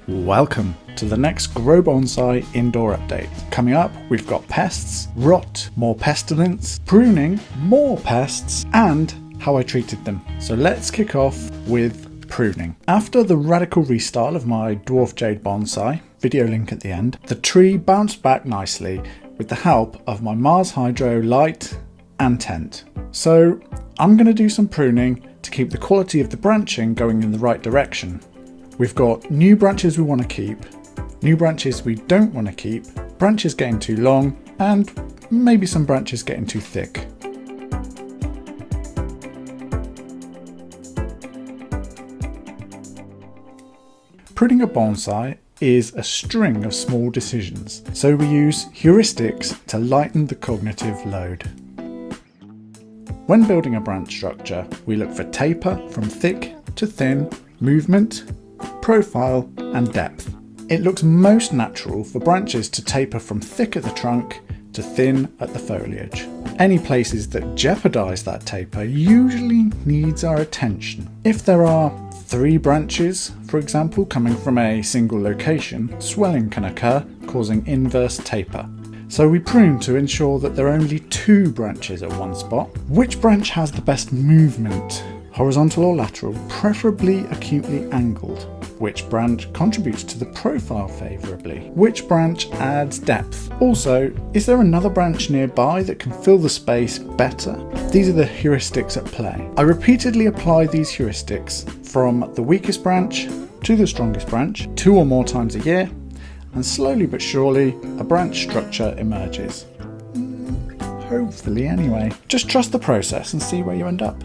Welcome to the next Gro Bonsai indoor update. Coming up, we've got pests, rot, more pestilence, pruning, more pests, and how I treated them. So let's kick off with pruning. After the radical restyle of my dwarf jade bonsai, video link at the end, the tree bounced back nicely with the help of my Mars Hydro light and tent. So I'm going to do some pruning to keep the quality of the branching going in the right direction. We've got new branches we want to keep, new branches we don't want to keep, branches getting too long, and maybe some branches getting too thick. Pruning a bonsai is a string of small decisions, so we use heuristics to lighten the cognitive load. When building a branch structure, we look for taper from thick to thin, movement, profile and depth. It looks most natural for branches to taper from thick at the trunk to thin at the foliage. Any places that jeopardise that taper usually needs our attention. If there are 3 branches, for example, coming from a single location, swelling can occur, causing inverse taper. So we prune to ensure that there are only 2 branches at one spot. Which branch has the best movement? Horizontal or lateral, preferably acutely angled. Which branch contributes to the profile favourably? Which branch adds depth? Also, is there another branch nearby that can fill the space better? These are the heuristics at play. I repeatedly apply these heuristics from the weakest branch to the strongest branch 2 or more times a year, and slowly but surely a branch structure emerges. Hopefully anyway. Just trust the process and see where you end up.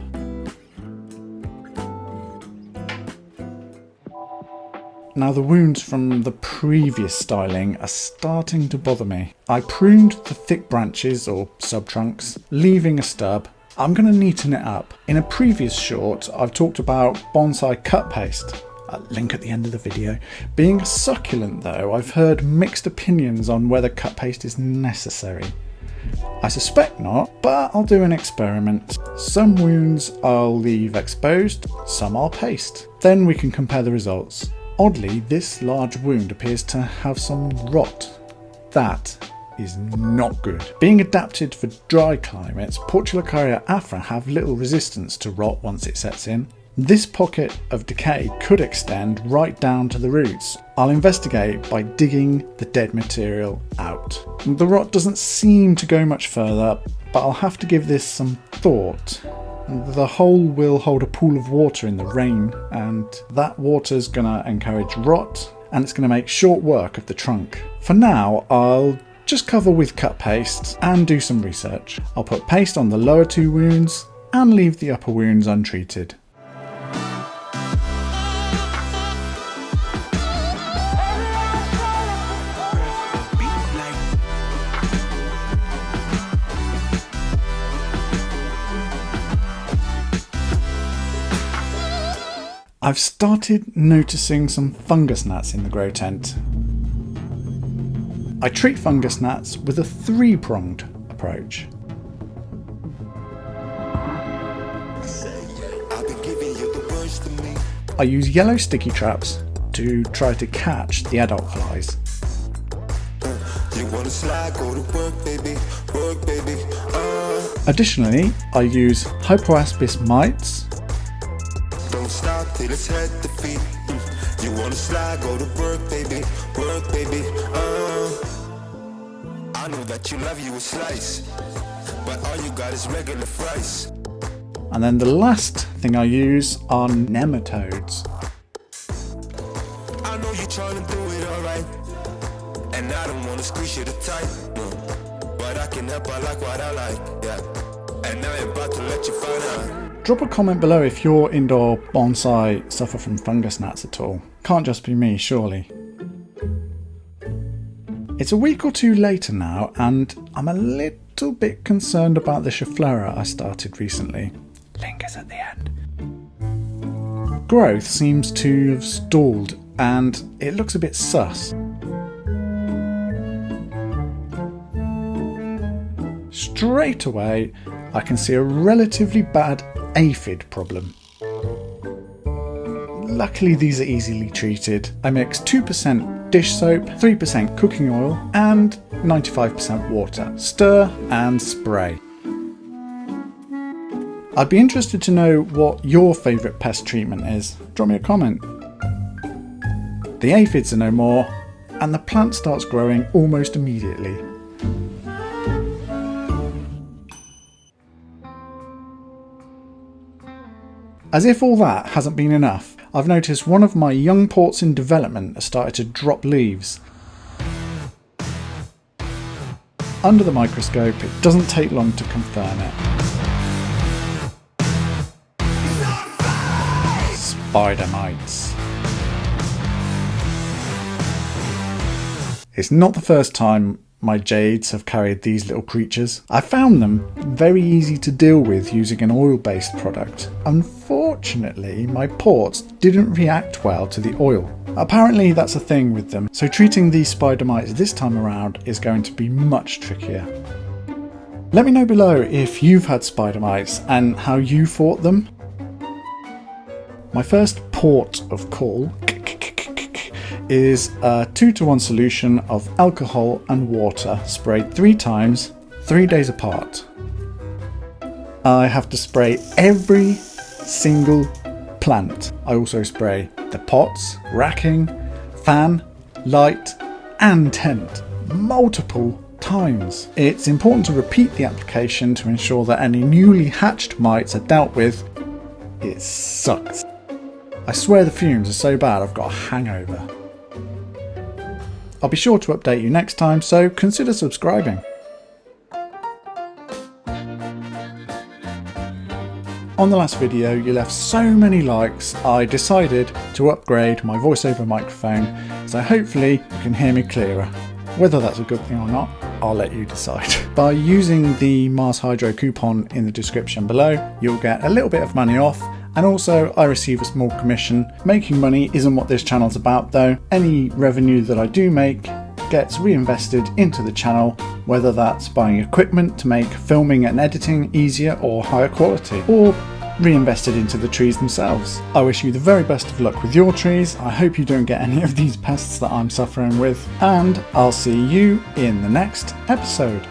Now the wounds from the previous styling are starting to bother me. I pruned the thick branches or sub-trunks, leaving a stub. I'm going to neaten it up. In a previous short, I've talked about bonsai cut paste. Link at the end of the video. Being a succulent though, I've heard mixed opinions on whether cut paste is necessary. I suspect not, but I'll do an experiment. Some wounds I'll leave exposed, some I'll paste. Then we can compare the results. Oddly, this large wound appears to have some rot. That is not good. Being adapted for dry climates, Portulacaria afra have little resistance to rot once it sets in. This pocket of decay could extend right down to the roots. I'll investigate by digging the dead material out. The rot doesn't seem to go much further, but I'll have to give this some thought. The hole will hold a pool of water in the rain, and that water's gonna encourage rot, and it's gonna make short work of the trunk. For now, I'll just cover with cut paste and do some research. I'll put paste on the lower 2 wounds and leave the upper wounds untreated. I've started noticing some fungus gnats in the grow tent. I treat fungus gnats with a 3-pronged approach. I use yellow sticky traps to try to catch the adult flies. Additionally, I use Hypoaspis mites, till it's head to feet. You wanna slide, go to work, baby, work, baby. I know that you love you a slice, but all you got is regular fries. And then the last thing I use are nematodes. I know you're trying to do it alright, and I don't wanna squeeze you too tight, but I can help, I like what I like, yeah. And I am about to let you find out. Drop a comment below if your indoor bonsai suffer from fungus gnats at all. Can't just be me, surely. It's a week or 2 later now, and I'm a little bit concerned about the Schefflera I started recently. Link is at the end. Growth seems to have stalled, and it looks a bit sus. Straight away, I can see a relatively bad aphid problem. Luckily these are easily treated. I mix 2% dish soap, 3% cooking oil and 95% water. Stir and spray. I'd be interested to know what your favourite pest treatment is. Drop me a comment. The aphids are no more, and the plant starts growing almost immediately. As if all that hasn't been enough, I've noticed one of my young ports in development has started to drop leaves. Under the microscope, it doesn't take long to confirm it. Spider mites. It's not the first time my jades have carried these little creatures. I found them very easy to deal with using an oil-based product. Unfortunately, my ports didn't react well to the oil. Apparently that's a thing with them, so treating these spider mites this time around is going to be much trickier. Let me know below if you've had spider mites and how you fought them. My first port of call is a 2-to-1 solution of alcohol and water sprayed 3 times, 3 days apart. I have to spray every single plant. I also spray the pots, racking, fan, light and tent multiple times. It's important to repeat the application to ensure that any newly hatched mites are dealt with. It sucks. I swear the fumes are so bad I've got a hangover. I'll be sure to update you next time, so consider subscribing. On the last video you left so many likes, I decided to upgrade my voiceover microphone, so hopefully you can hear me clearer. Whether that's a good thing or not, I'll let you decide. By using the Mars Hydro coupon in the description below, you'll get a little bit of money off, and also I receive a small commission. Making money isn't what this channel's about though. Any revenue that I do make gets reinvested into the channel, whether that's buying equipment to make filming and editing easier or higher quality, or reinvested into the trees themselves. I wish you the very best of luck with your trees. I hope you don't get any of these pests that I'm suffering with, and I'll see you in the next episode.